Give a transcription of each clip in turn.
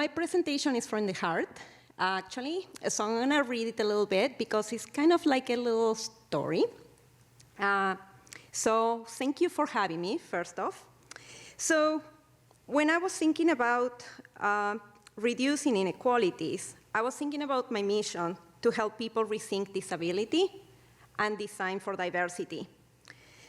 My presentation is from the heart, actually, so I'm gonna read it a little bit because it's kind of like a little story. So thank you for having me, first off. So when I was thinking about reducing inequalities, I was thinking about my mission to help people rethink disability and design for diversity.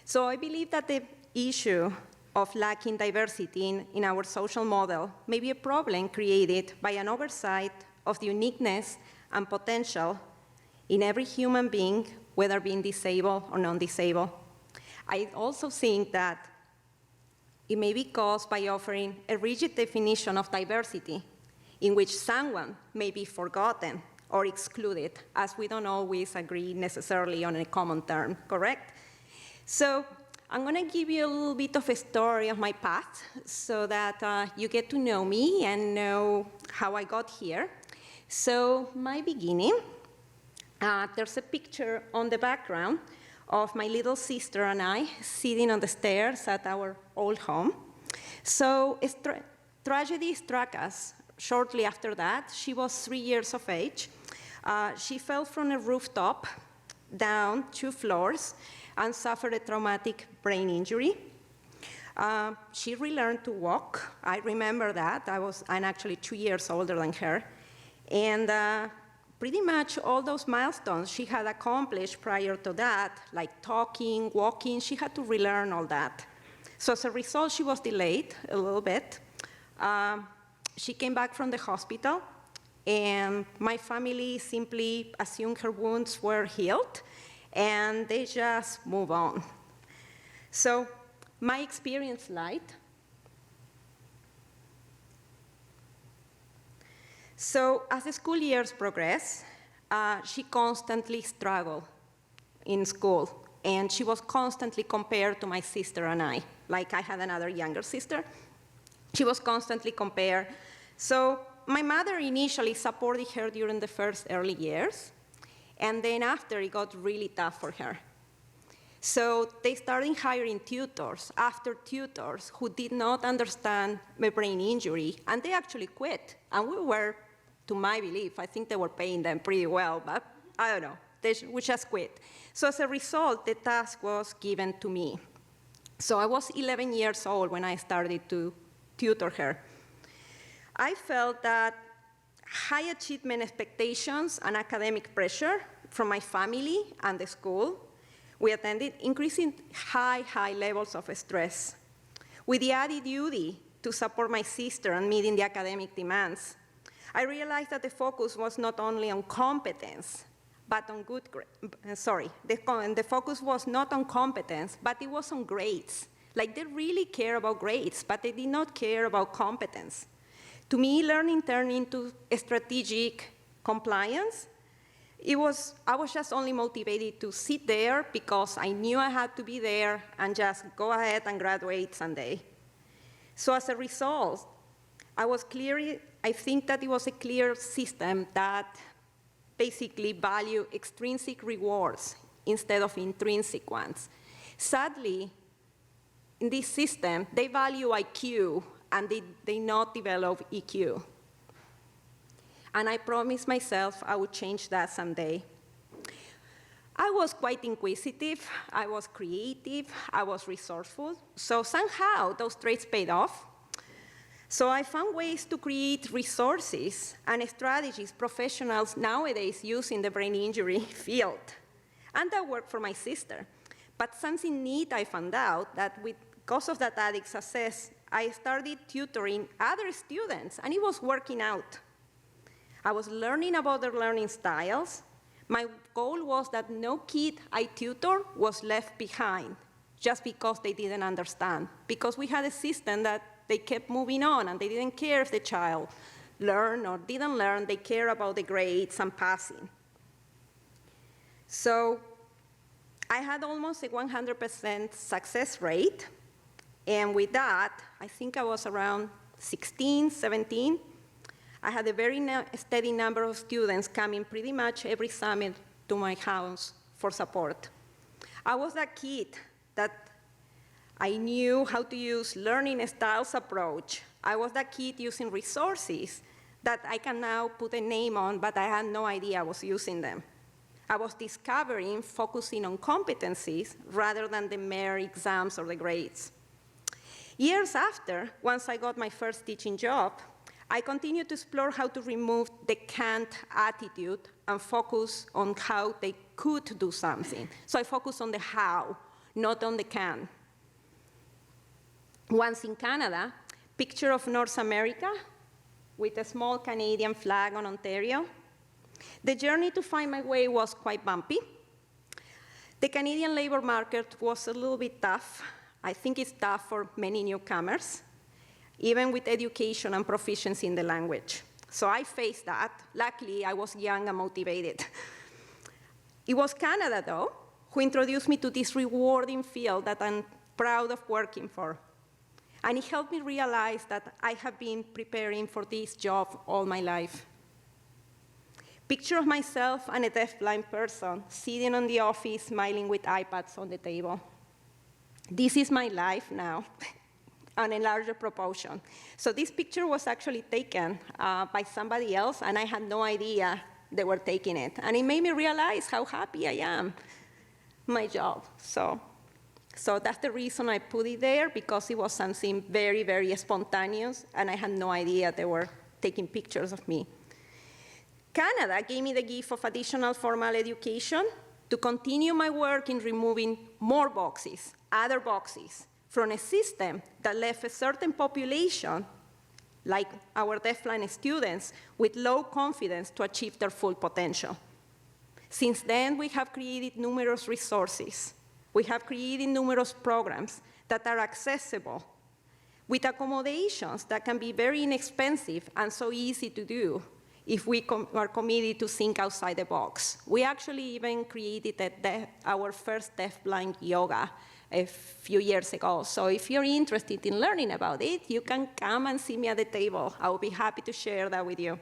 So I believe that the issue of lacking diversity in our social model may be a problem created by an oversight of the uniqueness and potential in every human being, whether being disabled or non-disabled. I also think that it may be caused by offering a rigid definition of diversity in which someone may be forgotten or excluded, as we don't always agree necessarily on a common term, correct? So I'm gonna give you a little bit of a story of my path so that you get to know me and know how I got here. So my beginning, there's a picture on the background of my little sister and I sitting on the stairs at our old home. So tragedy struck us shortly after that. She was 3 years of age. She fell from a rooftop down 2 floors and suffered a traumatic brain injury. She relearned to walk. I remember that. I'm actually 2 years older than her. And pretty much all those milestones she had accomplished prior to that, like talking, walking, she had to relearn all that. So as a result, she was delayed a little bit. She came back from the hospital, and my family simply assumed her wounds were healed, and they just move on. So my experience slide. So as the school years progressed, she constantly struggled in school, and she was constantly compared to my sister and I. Like I had another younger sister. She was constantly compared. So my mother initially supported her during the first early years, and then after it got really tough for her. So they started hiring tutors after tutors who did not understand my brain injury, and they actually quit. And we were, to my belief, I think they were paying them pretty well, but I don't know, we just quit. So as a result, the task was given to me. So I was 11 years old when I started to tutor her. I felt that high achievement expectations and academic pressure from my family and the school, we attended increasing high levels of stress. With the added duty to support my sister and meeting the academic demands, I realized that the focus was not only on competence, but on good grades. The focus was not on competence, but it was on grades. Like they really care about grades, but they did not care about competence. To me, learning turned into a strategic compliance. I was just only motivated to sit there because I knew I had to be there and just go ahead and graduate someday. So as a result, I think that it was a clear system that basically valued extrinsic rewards instead of intrinsic ones. Sadly, in this system, they value IQ and they not develop EQ. And I promised myself I would change that someday. I was quite inquisitive, I was creative, I was resourceful, so somehow those traits paid off. So I found ways to create resources and strategies professionals nowadays use in the brain injury field. And that worked for my sister. But something neat I found out that because of that added success, I started tutoring other students, and it was working out. I was learning about their learning styles. My goal was that no kid I tutor was left behind just because they didn't understand, because we had a system that they kept moving on, and they didn't care if the child learned or didn't learn. They care about the grades and passing. So I had almost a 100% success rate, and with that, I think I was around 16, 17. I had a very steady number of students coming pretty much every summer to my house for support. I was that kid that I knew how to use learning styles approach. I was that kid using resources that I can now put a name on, but I had no idea I was using them. I was discovering, focusing on competencies rather than the mere exams or the grades. Years after, once I got my first teaching job, I continued to explore how to remove the can't attitude and focus on how they could do something. So I focused on the how, not on the can. Once in Canada, picture of North America with a small Canadian flag on Ontario. The journey to find my way was quite bumpy. The Canadian labor market was a little bit tough. I think it's tough for many newcomers, even with education and proficiency in the language. So I faced that. Luckily, I was young and motivated. It was Canada, though, who introduced me to this rewarding field that I'm proud of working for. And it helped me realize that I have been preparing for this job all my life. Picture of myself and a deafblind person sitting in the office, smiling with iPads on the table. This is my life now, on a larger proportion. So this picture was actually taken by somebody else, and I had no idea they were taking it. And it made me realize how happy I am, my job. So that's the reason I put it there, because it was something very, very spontaneous, and I had no idea they were taking pictures of me. Canada gave me the gift of additional formal education to continue my work in removing more boxes, other boxes, from a system that left a certain population, like our deafblind students, with low confidence to achieve their full potential. Since then, we have created numerous resources. We have created numerous programs that are accessible with accommodations that can be very inexpensive and so easy to do if we are committed to think outside the box. We actually even created our first deafblind yoga a few years ago. So if you're interested in learning about it, you can come and see me at the table. I will be happy to share that with you.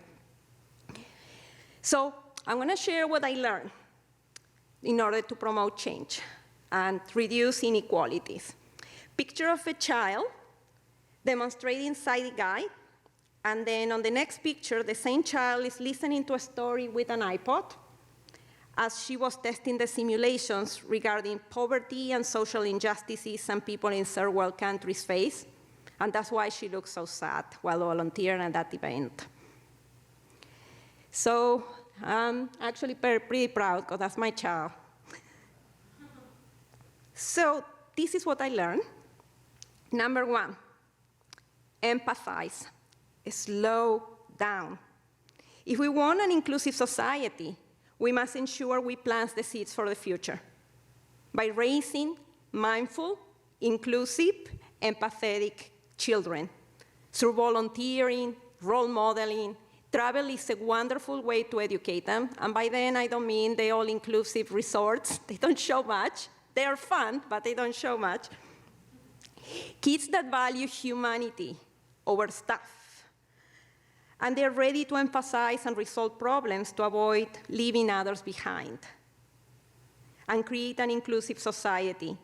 So I'm going to share what I learned in order to promote change and reduce inequalities. Picture of a child demonstrating sighted guide, and then on the next picture, the same child is listening to a story with an iPod as she was testing the simulations regarding poverty and social injustices some people in third world countries face, and that's why she looks so sad while volunteering at that event. So I'm actually pretty proud, because that's my child. So this is what I learned. Number one, empathize. Slow down. If we want an inclusive society, we must ensure we plant the seeds for the future by raising mindful, inclusive, empathetic children. Through volunteering, role modeling, travel is a wonderful way to educate them. And by then, I don't mean the all-inclusive resorts. They don't show much. They are fun, but they don't show much. Kids that value humanity over stuff. And they're ready to emphasize and resolve problems to avoid leaving others behind and create an inclusive society.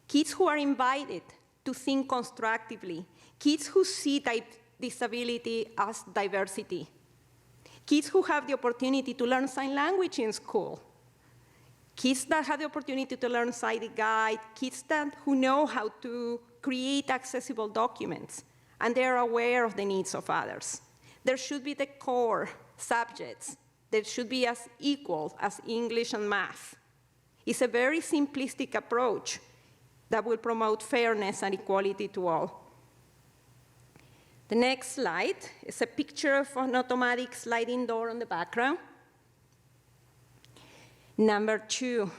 Kids who are invited to think constructively. Kids who see disability as diversity. Kids who have the opportunity to learn sign language in school. Kids that have the opportunity to learn sighted guide. Kids who know how to create accessible documents, and they're aware of the needs of others. There should be the core subjects that should be as equal as English and math. It's a very simplistic approach that will promote fairness and equality to all. The next slide is a picture of an automatic sliding door on the background. Number two,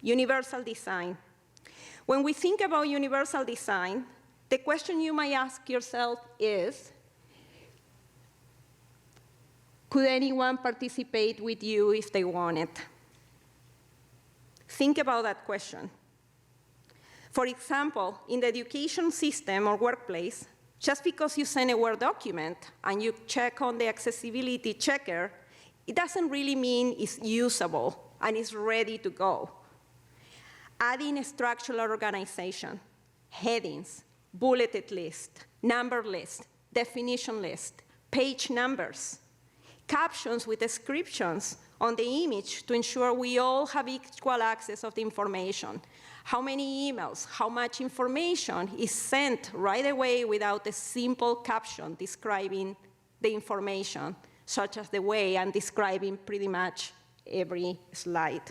universal design. When we think about universal design, the question you might ask yourself is, could anyone participate with you if they wanted? Think about that question. For example, in the education system or workplace, just because you send a Word document and you check on the accessibility checker, it doesn't really mean it's usable and it's ready to go. Adding a structural organization, headings, bulleted list, number list, definition list, page numbers, captions with descriptions on the image to ensure we all have equal access of the information. How many emails, how much information is sent right away without a simple caption describing the information, such as the way I'm describing pretty much every slide.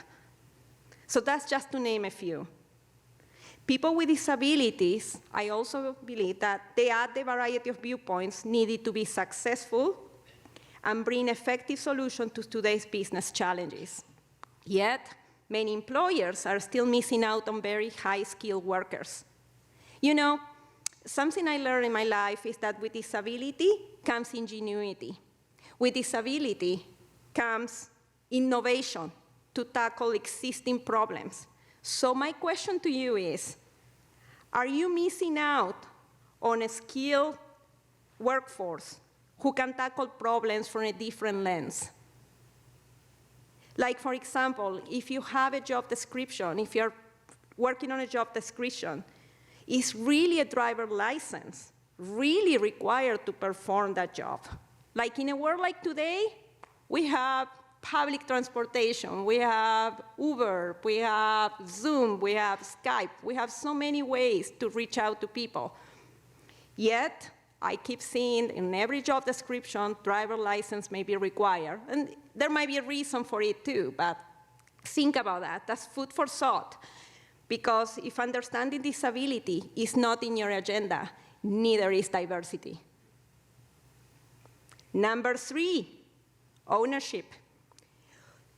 So that's just to name a few. People with disabilities, I also believe that they add the variety of viewpoints needed to be successful and bring effective solutions to today's business challenges. Yet, many employers are still missing out on very high-skilled workers. You know, something I learned in my life is that with disability comes ingenuity. With disability comes innovation to tackle existing problems. So my question to you is, are you missing out on a skilled workforce who can tackle problems from a different lens? Like, for example, if you have a job description, if you're working on a job description, is really a driver license really required to perform that job? Like in a world like today, we have public transportation, we have Uber, we have Zoom, we have Skype, we have so many ways to reach out to people. Yet, I keep seeing in every job description, driver license may be required. And there might be a reason for it too, but think about that. That's food for thought. Because if understanding disability is not in your agenda, neither is diversity. Number 3, ownership.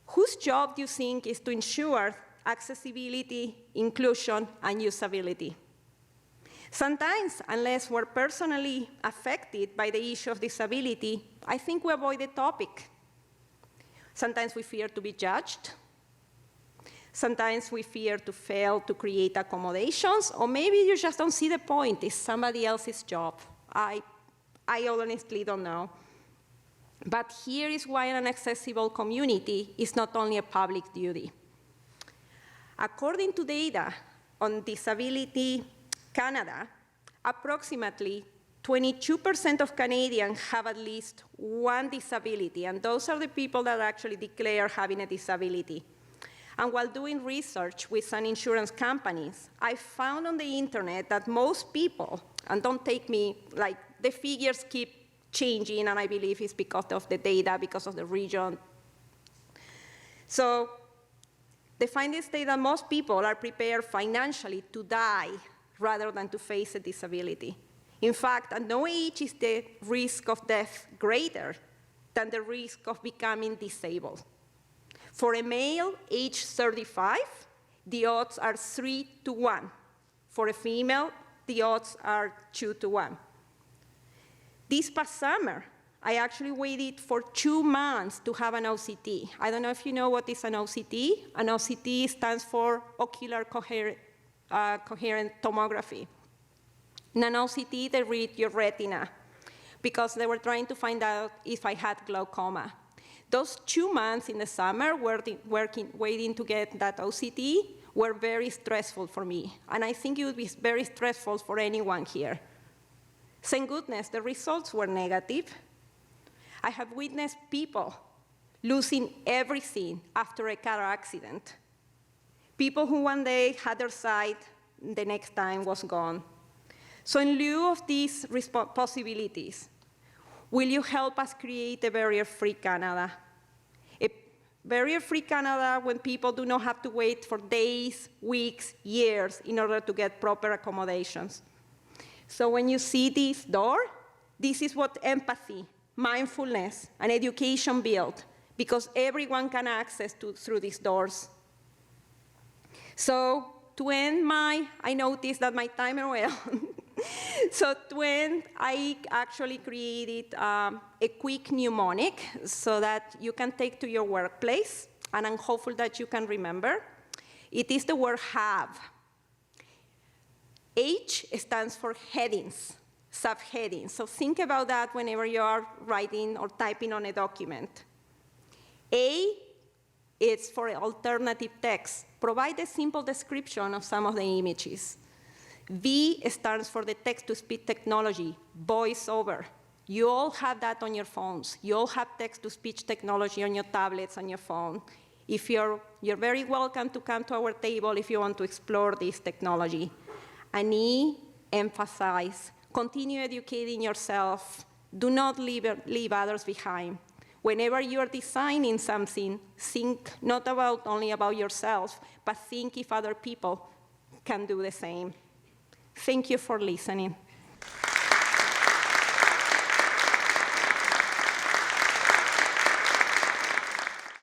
Whose job do you think is to ensure accessibility, inclusion, and usability? Sometimes, unless we're personally affected by the issue of disability, I think we avoid the topic. Sometimes we fear to be judged. Sometimes we fear to fail to create accommodations, or maybe you just don't see the point. It's somebody else's job. I honestly don't know. But here is why an accessible community is not only a public duty. According to data on Disability Canada, approximately 22% of Canadians have at least one disability, and those are the people that actually declare having a disability. And while doing research with some insurance companies, I found on the internet that most people, and don't take me, like the figures keep changing, and I believe it's because of the data, because of the region. So the findings state that most people are prepared financially to die rather than to face a disability. In fact, at no age is the risk of death greater than the risk of becoming disabled. For a male age 35, the odds are 3 to 1. For a female, the odds are 2 to 1. This past summer, I actually waited for 2 months to have an OCT. I don't know if you know what is an OCT. An OCT stands for ocular coherent tomography. In an OCT, they read your retina because they were trying to find out if I had glaucoma. Those 2 months in the summer waiting to get that OCT were very stressful for me. And I think it would be very stressful for anyone here. Thank goodness the results were negative. I have witnessed people losing everything after a car accident. People who one day had their sight, the next time was gone. So in lieu of these possibilities, will you help us create a barrier-free Canada? A barrier-free Canada when people do not have to wait for days, weeks, years in order to get proper accommodations. So when you see this door, this is what empathy, mindfulness, and education build, because everyone can access through these doors. So to end I noticed that my timer went on. So to end, I actually created a quick mnemonic so that you can take to your workplace, and I'm hopeful that you can remember. It is the word have. H stands for headings, subheadings. So think about that whenever you are writing or typing on a document. A is for alternative text. Provide a simple description of some of the images. V stands for the text-to-speech technology, voiceover. You all have that on your phones. You all have text-to-speech technology on your tablets, on your phone. If you're very welcome to come to our table if you want to explore this technology. And emphasize, continue educating yourself. Do not leave others behind. Whenever you're designing something, think not only about yourself, but think if other people can do the same. Thank you for listening.